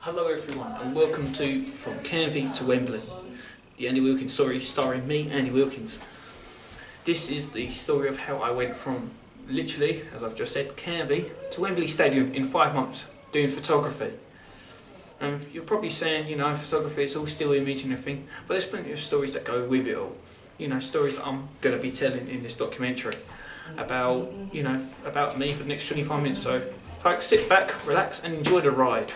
Hello everyone and welcome to From Canvey to Wembley, the Andy Wilkins story starring me, Andy Wilkins. This is the story of how I went from, literally, as I've just said, Canvey to Wembley Stadium in 5 months doing photography. And you're probably saying, photography is all still image and everything, but there's plenty of stories that go with it all. Stories that I'm going to be telling in this documentary about, about me for the next 25 minutes. So folks, sit back, relax and enjoy the ride.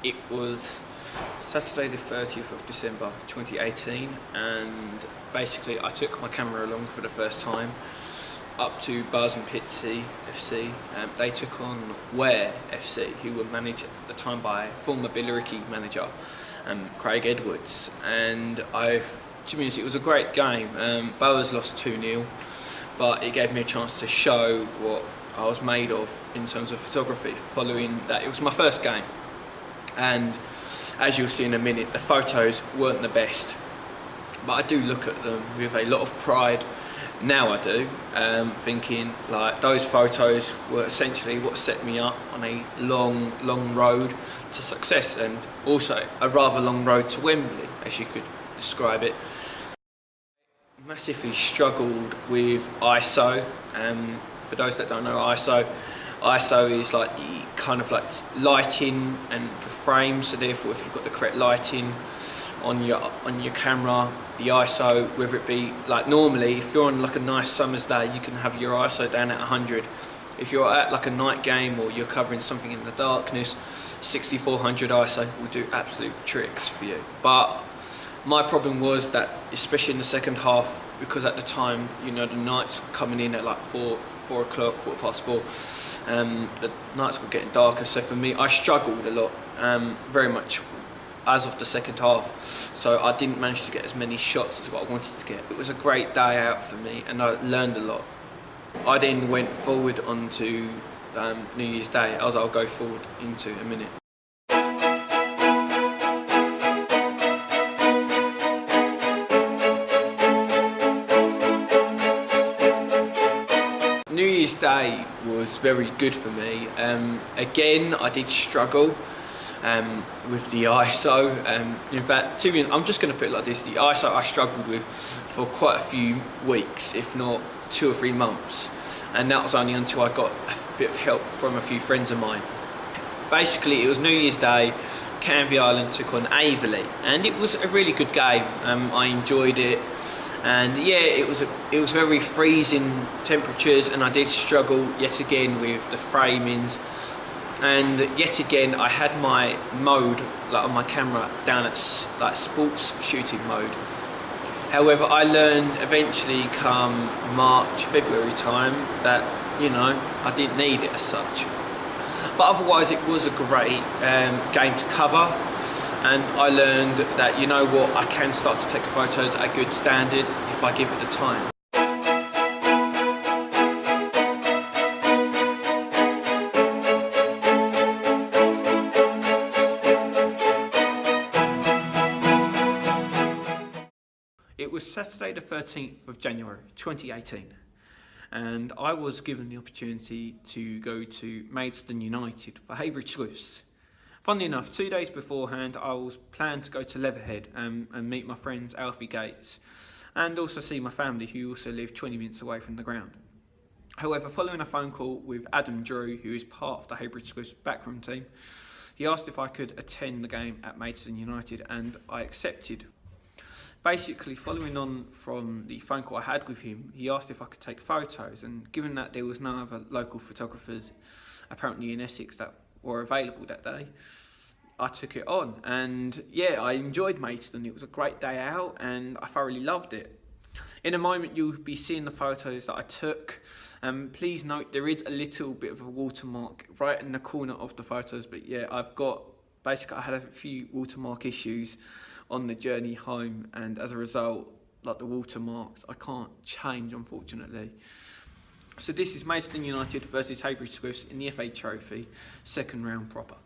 It was Saturday the 30th of December 2018, and basically I took my camera along for the first time up to Bars and Pitsea FC. They took on Ware FC, who were managed at the time by former Billericay manager Craig Edwards, and to be honest, it was a great game. Bowers lost 2-0, but it gave me a chance to show what I was made of in terms of photography. Following that, it was my first game. And as you'll see in a minute, the photos weren't the best, but I do look at them with a lot of pride. Now I do, thinking like those photos were essentially what set me up on a long road to success, and also a rather long road to Wembley, as you could describe it. Massively struggled with ISO. For those that don't know ISO is like kind of like lighting and for frames, so therefore if you've got the correct lighting on your camera, the ISO, whether it be like normally if you're on like a nice summer's day, you can have your ISO down at 100. If you're at like a night game or you're covering something in the darkness, 6400 ISO will do absolute tricks for you. But my problem was that, especially in the second half, because at the time, the nights were coming in at like 4 o'clock, 4:15. The nights were getting darker, so for me, I struggled a lot, very much as of the second half. So I didn't manage to get as many shots as what I wanted to get. It was a great day out for me, and I learned a lot. I then went forward onto New Year's Day, as I'll go forward into a minute. New Year's Day was very good for me. Again, I did struggle with the ISO. In fact, I'm just going to put it like this: the ISO I struggled with for quite a few weeks, if not 2 or 3 months, and that was only until I got a bit of help from a few friends of mine. Basically, it was New Year's Day. Canvey Island took on Aveley, and it was a really good game. I enjoyed it. And yeah, it was very freezing temperatures, and I did struggle yet again with the framings, and yet again I had my mode on my camera down at like sports shooting mode. However, I learned eventually come March, February time that I didn't need it as such. But otherwise it was a great game to cover. And I learned that, I can start to take photos at a good standard if I give it the time. It was Saturday the 13th of January 2018, and I was given the opportunity to go to Maidstone United for Heybridge Swifts. Funnily enough, 2 days beforehand, I was planned to go to Leatherhead and meet my friends Alfie Gates, and also see my family, who also live 20 minutes away from the ground. However, following a phone call with Adam Drew, who is part of the Heybridge Swifts backroom team, he asked if I could attend the game at Maidstone United, and I accepted. Basically, following on from the phone call I had with him, he asked if I could take photos, and given that there was no other local photographers apparently in Essex that were available that day, I took it on, and yeah, I enjoyed Maidstone. It was a great day out and I thoroughly loved it. In a moment you'll be seeing the photos that I took. Please note there is a little bit of a watermark right in the corner of the photos, but yeah, I had a few watermark issues on the journey home, and as a result, like the watermarks, I can't change, unfortunately. So this is Maidstone United versus Heybridge Swifts in the FA Trophy, second round proper.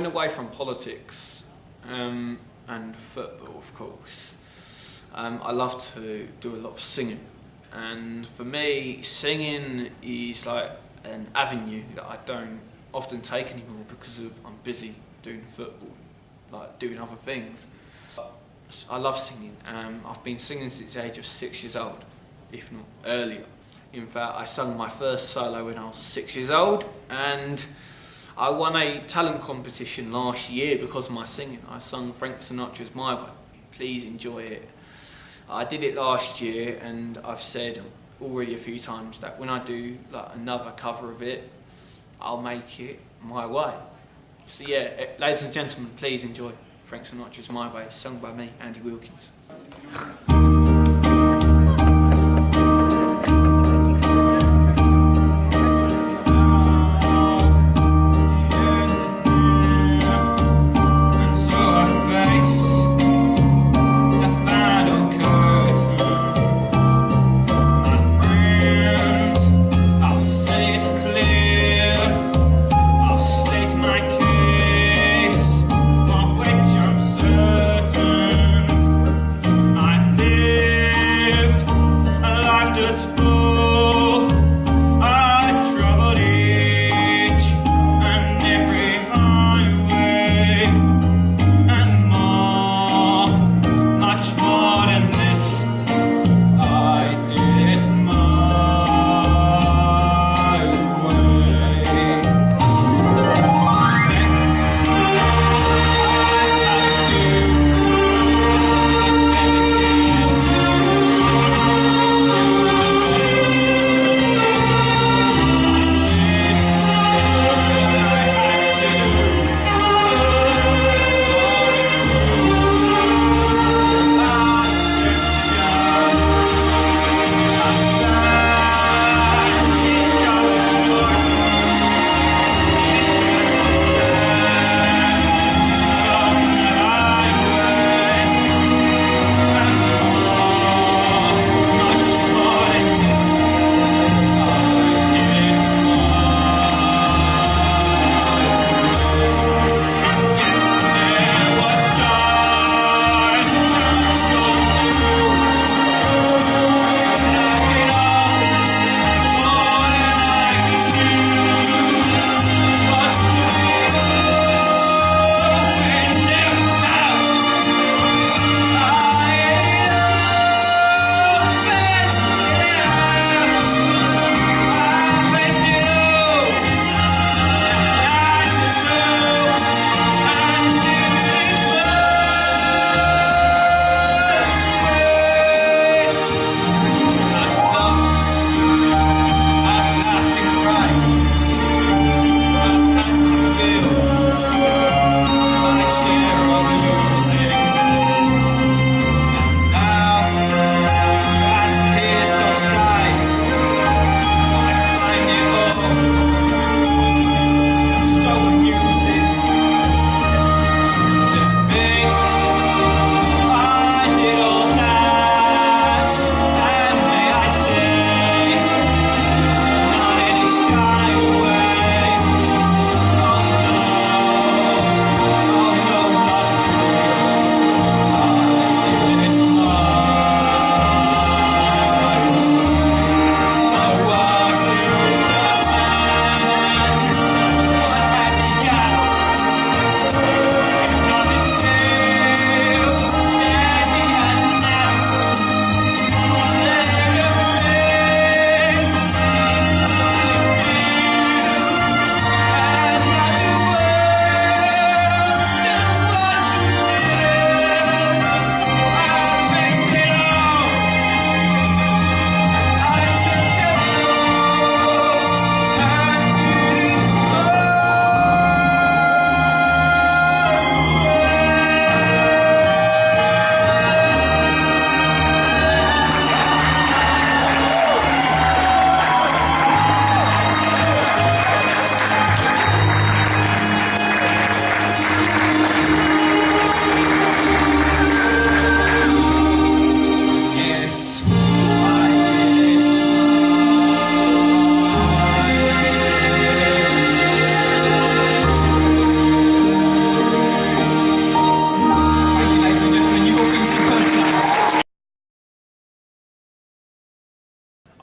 away from politics and football, of course, I love to do a lot of singing. And for me, singing is like an avenue that I don't often take anymore because I'm busy doing football, like doing other things. I love singing. I've been singing since the age of 6 years old, if not earlier. In fact, I sung my first solo when I was 6 years old, and I won a talent competition last year because of my singing. I sung Frank Sinatra's My Way. Please enjoy it. I did it last year, and I've said already a few times that when I do like another cover of it, I'll make it my way. So yeah, ladies and gentlemen, please enjoy Frank Sinatra's My Way, sung by me, Andy Wilkins. Of which I'm certain I live.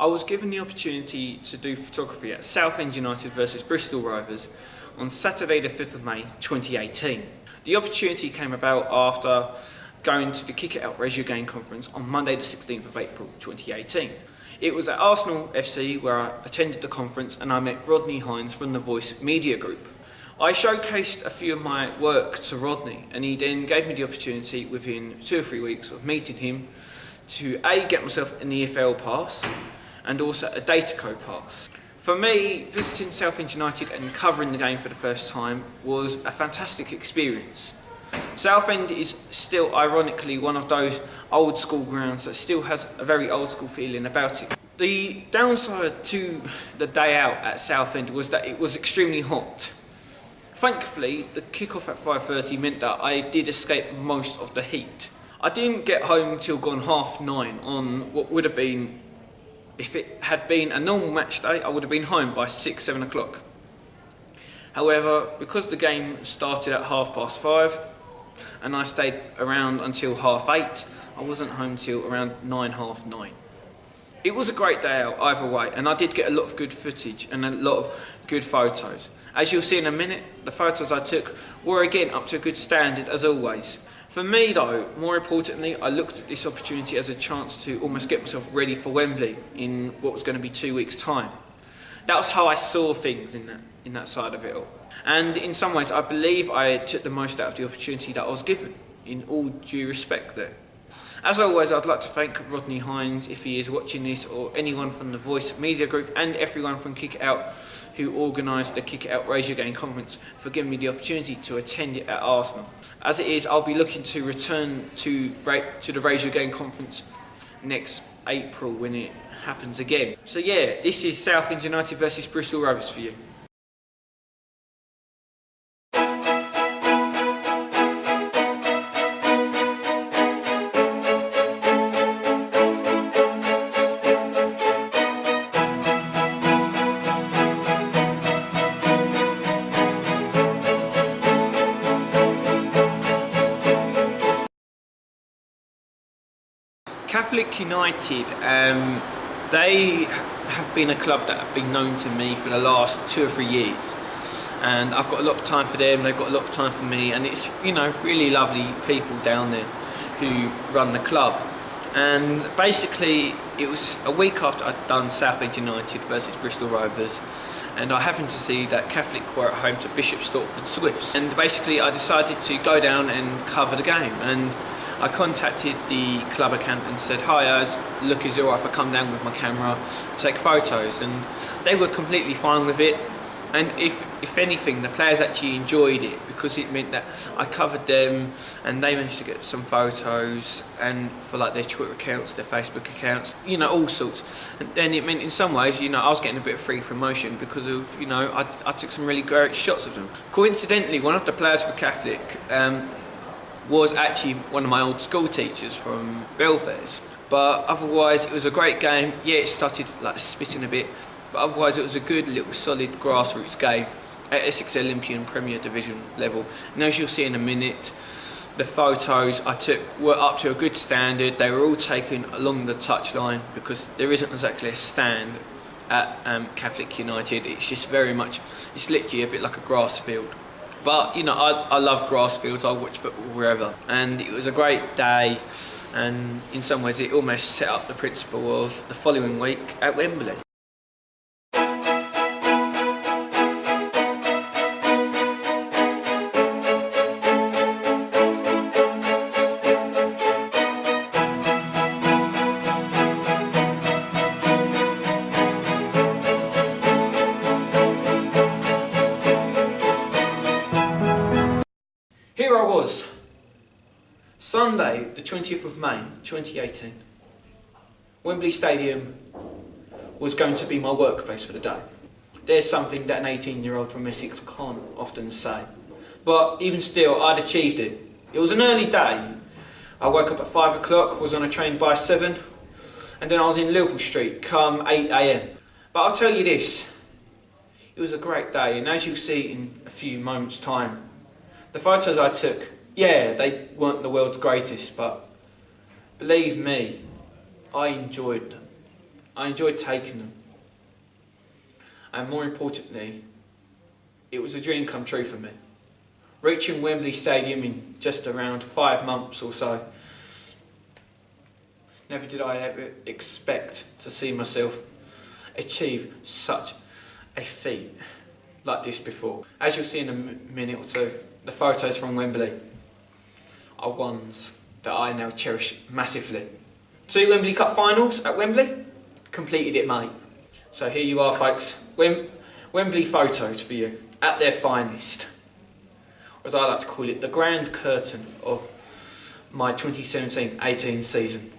I was given the opportunity to do photography at Southend United versus Bristol Rovers on Saturday the 5th of May 2018. The opportunity came about after going to the Kick It Out Raise Your Game conference on Monday the 16th of April 2018. It was at Arsenal FC where I attended the conference and I met Rodney Hines from the Voice Media Group. I showcased a few of my work to Rodney and he then gave me the opportunity within 2 or 3 weeks of meeting him to get myself an EFL pass and also a Dataco pass. For me, visiting Southend United and covering the game for the first time was a fantastic experience. Southend is still, ironically, one of those old school grounds that still has a very old school feeling about it. The downside to the day out at Southend was that it was extremely hot. Thankfully, the kick-off at 5:30 meant that I did escape most of the heat. I didn't get home till gone 9:30 on what would have been, if it had been a normal match day, I would have been home by 6-7 o'clock. However, because the game started at 5:30 and I stayed around until 8:30, I wasn't home till around 9:30. It was a great day out either way, and I did get a lot of good footage and a lot of good photos. As you'll see in a minute, the photos I took were again up to a good standard as always. For me though, more importantly, I looked at this opportunity as a chance to almost get myself ready for Wembley in what was going to be 2 weeks' time. That was how I saw things in that side of it all. And in some ways, I believe I took the most out of the opportunity that I was given, in all due respect there. As always, I'd like to thank Rodney Hines, if he is watching this, or anyone from the Voice Media Group, and everyone from Kick It Out who organised the Kick It Out Raise Your Game conference for giving me the opportunity to attend it at Arsenal. As it is, I'll be looking to return to the Raise Your Game conference next April when it happens again. So yeah, this is Southend United versus Bristol Rovers for you. Catholic United, they have been a club that have been known to me for the last 2 or 3 years, and I've got a lot of time for them, they've got a lot of time for me, and it's, you know, really lovely people down there who run the club. And basically it was a week after I'd done Southend United versus Bristol Rovers, and I happened to see that Catholic were at home to Bishop Stortford Swifts, and basically I decided to go down and cover the game. And I contacted the club account and said, "Hi, look, is it alright if I come down with my camera and take photos?" And they were completely fine with it. And if anything, the players actually enjoyed it because it meant that I covered them and they managed to get some photos, and for like their Twitter accounts, their Facebook accounts, you know, all sorts. And then it meant in some ways, you know, I was getting a bit of free promotion because of, you know, I took some really great shots of them. Coincidentally, one of the players for Catholic was actually one of my old school teachers from Belfast. But otherwise, it was a great game. Yeah, it started like spitting a bit, but otherwise it was a good little solid grassroots game at Essex Olympian Premier Division level. And as you'll see in a minute, the photos I took were up to a good standard. They were all taken along the touchline because there isn't exactly a stand at Catholic United. It's just very much, it's literally a bit like a grass field. But, you know, I love grass fields, I watch football wherever. And it was a great day, and in some ways it almost set up the principle of the following week at Wembley. Here I was, Sunday the 20th of May 2018. Wembley Stadium was going to be my workplace for the day. There's something that an 18-year-old from Essex can't often say. But even still, I'd achieved it. It was an early day. I woke up at 5 o'clock, was on a train by 7, and then I was in Liverpool Street come 8 AM. But I'll tell you this, it was a great day, and as you'll see in a few moments' time, the photos I took, yeah, they weren't the world's greatest, but believe me, I enjoyed them. I enjoyed taking them. And more importantly, it was a dream come true for me. Reaching Wembley Stadium in just around 5 months or so. Never did I ever expect to see myself achieve such a feat like this before. As you'll see in a minute or two, the photos from Wembley are ones that I now cherish massively. 2 Wembley Cup finals at Wembley, completed it, mate. So here you are, folks, Wembley photos for you, at their finest. Or as I like to call it, the grand curtain of my 2017-18 season.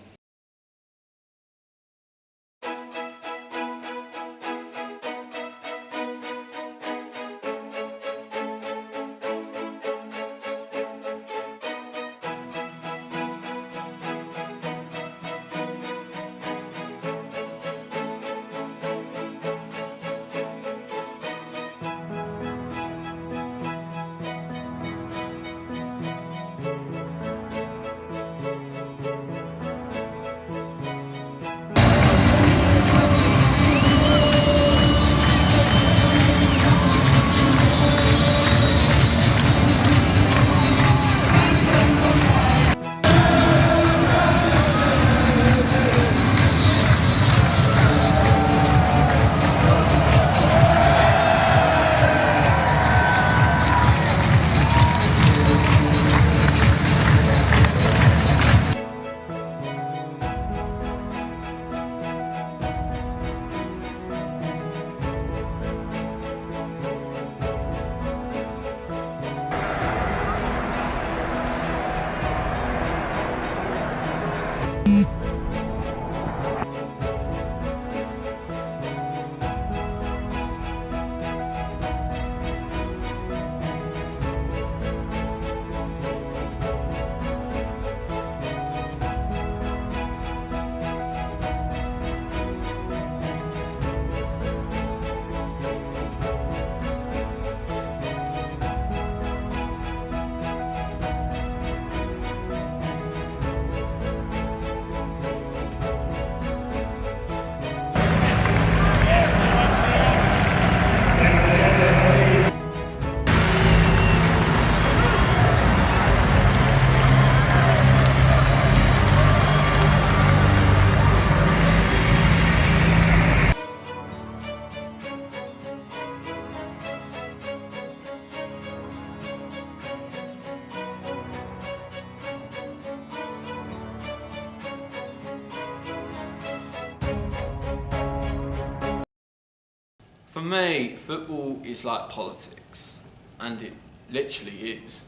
For me, football is like politics, and it literally is.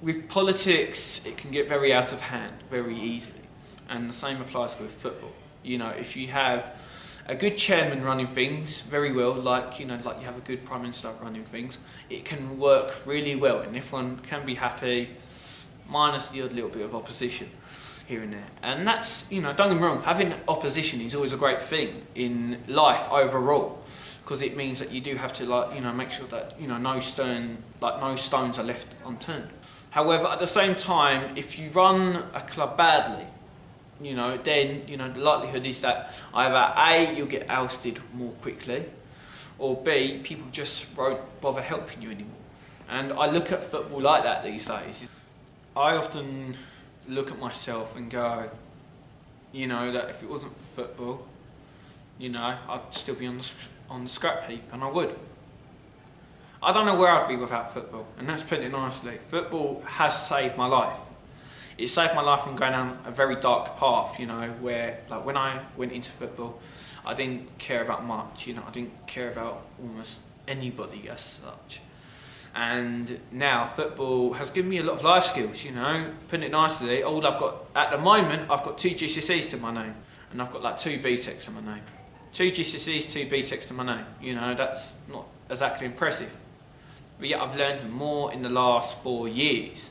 With politics, it can get very out of hand very easily, and the same applies with football. You know, if you have a good chairman running things very well, like you have a good prime minister running things, it can work really well, and everyone can be happy, minus the odd little bit of opposition here and there. And that's, don't get me wrong, having opposition is always a great thing in life overall, because it means that you do have to make sure that no stones are left unturned. However, at the same time, if you run a club badly, then the likelihood is that either A, you'll get ousted more quickly, or B, people just won't bother helping you anymore. And I look at football like that these days. I often look at myself and go, that if it wasn't for football, I'd still be on the scrap heap, and I would. I don't know where I'd be without football, and that's putting it nicely. Football has saved my life. It saved my life from going down a very dark path, where when I went into football, I didn't care about much, I didn't care about almost anybody as such. And now football has given me a lot of life skills, putting it nicely. All I've got at the moment, I've got 2 GCSEs to my name, and I've got like 2 BTECs to my name. 2 GCSEs, 2 BTECs to my name. That's not exactly impressive. But yet I've learned more in the last 4 years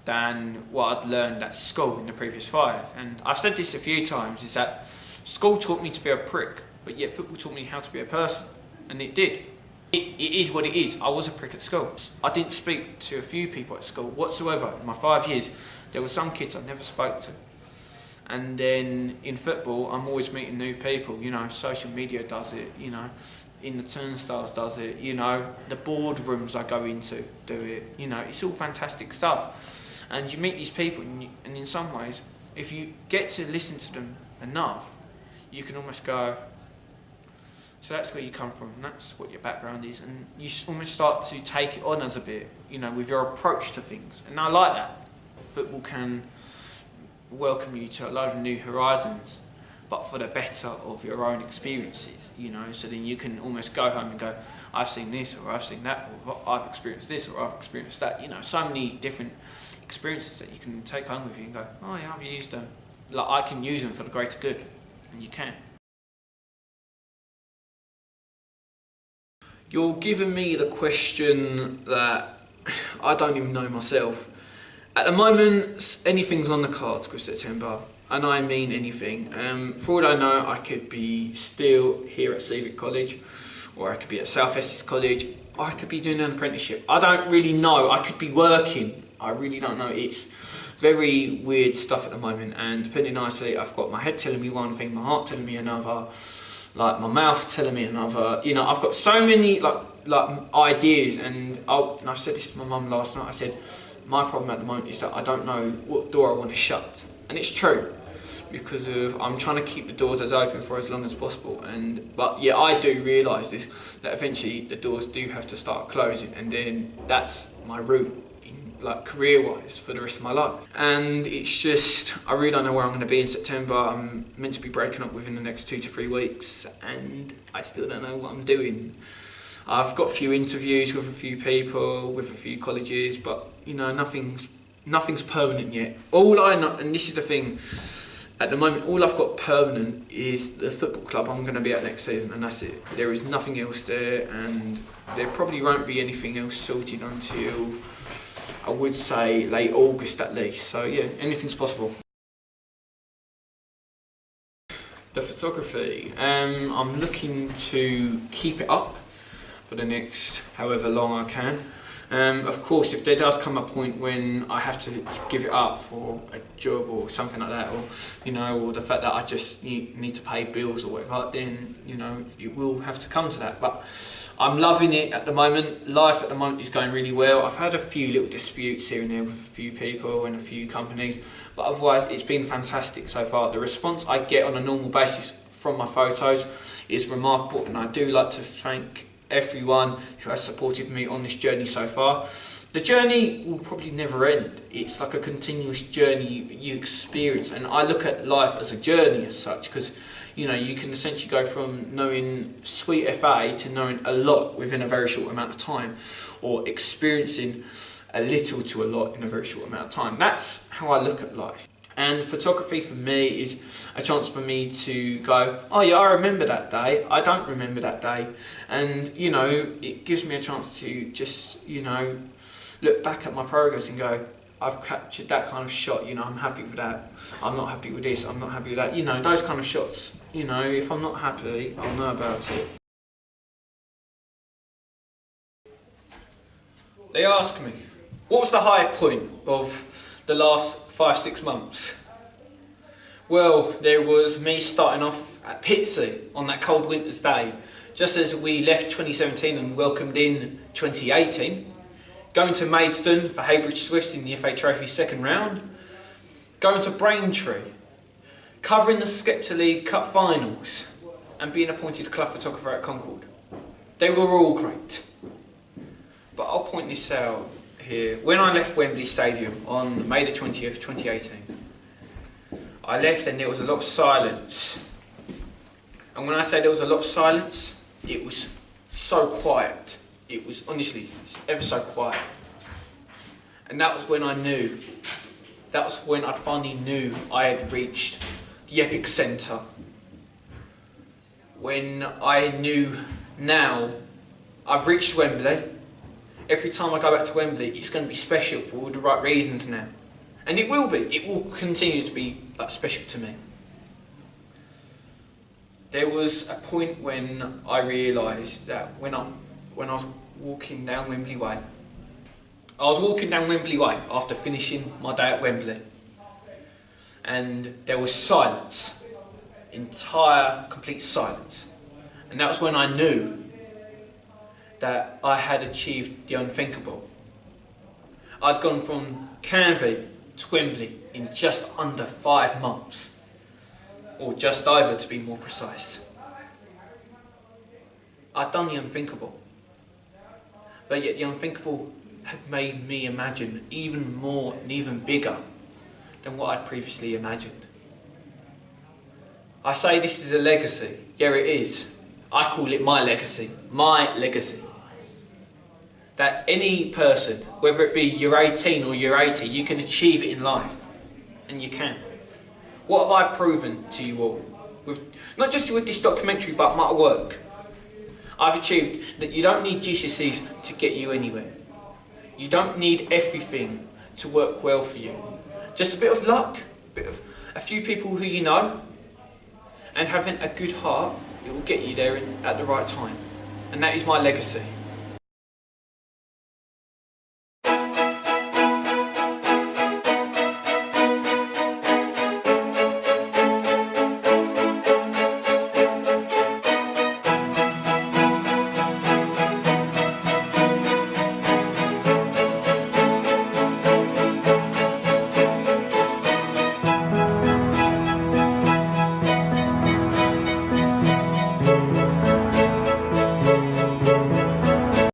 than what I'd learned at school in the previous 5. And I've said this a few times, is that school taught me to be a prick, but yet football taught me how to be a person, and it did. It is what it is. I was a prick at school. I didn't speak to a few people at school whatsoever. In my 5 years, there were some kids I never spoke to. And then in football, I'm always meeting new people. You know, social media does it. You know, in the turnstiles does it. You know, the boardrooms I go into do it. You know, it's all fantastic stuff. And you meet these people, and in some ways, if you get to listen to them enough, you can almost go, so that's where you come from, and that's what your background is, and you almost start to take it on as a bit, you know, with your approach to things. And I like that. Football can welcome you to a load of new horizons, but for the better of your own experiences, you know, so then you can almost go home and go, I've seen this, or I've seen that, or I've experienced this, or I've experienced that, you know, so many different experiences that you can take home with you and go, oh yeah, I've used them. Like, I can use them for the greater good, and you can. You're giving me the question that I don't even know myself. At the moment, anything's on the cards with September, and I mean anything. For all I know, I could be still here at Civic College, or I could be at South Essex College, or I could be doing an apprenticeship. I don't really know. I could be working. I really don't know. It's very weird stuff at the moment, and depending nicely, I've got my head telling me one thing, my heart telling me another, like my mouth telling me another. You know, I've got so many like ideas, and I've said this to my mum last night. I said, my problem at the moment is that I don't know what door I want to shut, and it's true, because I'm trying to keep the doors as open for as long as possible. But yeah, I do realise this, that eventually the doors do have to start closing, and then that's my route, like career-wise, for the rest of my life. And it's just, I really don't know where I'm going to be in September. I'm meant to be breaking up within the next 2 to 3 weeks, and I still don't know what I'm doing. I've got a few interviews with a few people, with a few colleges, but you know, nothing's permanent yet. All I know, and this is the thing, at the moment, all I've got permanent is the football club I'm going to be at next season, and that's it. There is nothing else there, and there probably won't be anything else sorted until, I would say, late August at least. So yeah, anything's possible. The photography, I'm looking to keep it up for the next however long I can. Of course, if there does come a point when I have to give it up for a job or something like that, or you know, or the fact that I just need to pay bills or whatever, then you know, it will have to come to that. But I'm loving it at the moment. Life at the moment is going really well. I've had a few little disputes here and there with a few people and a few companies, but otherwise it's been fantastic so far. The response I get on a normal basis from my photos is remarkable, and I do like to thank everyone who has supported me on this journey so far. The journey will probably never end. It's like a continuous journey you experience, and I look at life as a journey as such, because you know, you can essentially go from knowing sweet FA to knowing a lot within a very short amount of time, or experiencing a little to a lot in a very short amount of time. That's how I look at life. And photography for me is a chance for me to go, oh yeah, I remember that day, I don't remember that day. And you know, it gives me a chance to just, you know, look back at my progress and go, I've captured that kind of shot, you know, I'm happy with that. I'm not happy with this, I'm not happy with that. You know, those kind of shots, you know, if I'm not happy, I'll know about it. They ask me, what was the high point of the last 5-6 months? Well, there was me starting off at Pitsea on that cold winter's day, just as we left 2017 and welcomed in 2018. Going to Maidstone for Heybridge Swifts in the FA Trophy second round. Going to Braintree. Covering the Scepter League Cup finals. And being appointed club photographer at Concord. They were all great. But I'll point this out here. When I left Wembley Stadium on May the 20th, 2018, I left and there was a lot of silence. And when I say there was a lot of silence, it was so quiet. It was honestly ever so quiet. And that was when I knew, that was when I finally knew I had reached the epic centre. When I knew now I've reached Wembley. Every time I go back to Wembley, it's going to be special for all the right reasons now. And it will be. It will continue to be special to me. There was a point when I realised that when I was walking down Wembley Way, I was walking down Wembley Way after finishing my day at Wembley. and there was silence, entire, complete silence. And that was when I knew that I had achieved the unthinkable. I'd gone from Canvey to Wembley in just under 5 months, or just over to be more precise. I'd done the unthinkable, but yet the unthinkable had made me imagine even more and even bigger than what I'd previously imagined. I say this is a legacy. Yeah, it is. I call it my legacy. My legacy. That any person, whether it be you're 18 or you're 80, you can achieve it in life. And you can. What have I proven to you all? Not just with this documentary, but my work. I've achieved that you don't need GCSEs to get you anywhere. You don't need everything to work well for you. Just a bit of luck, a few people who you know, and having a good heart, it will get you there at the right time. And that is my legacy.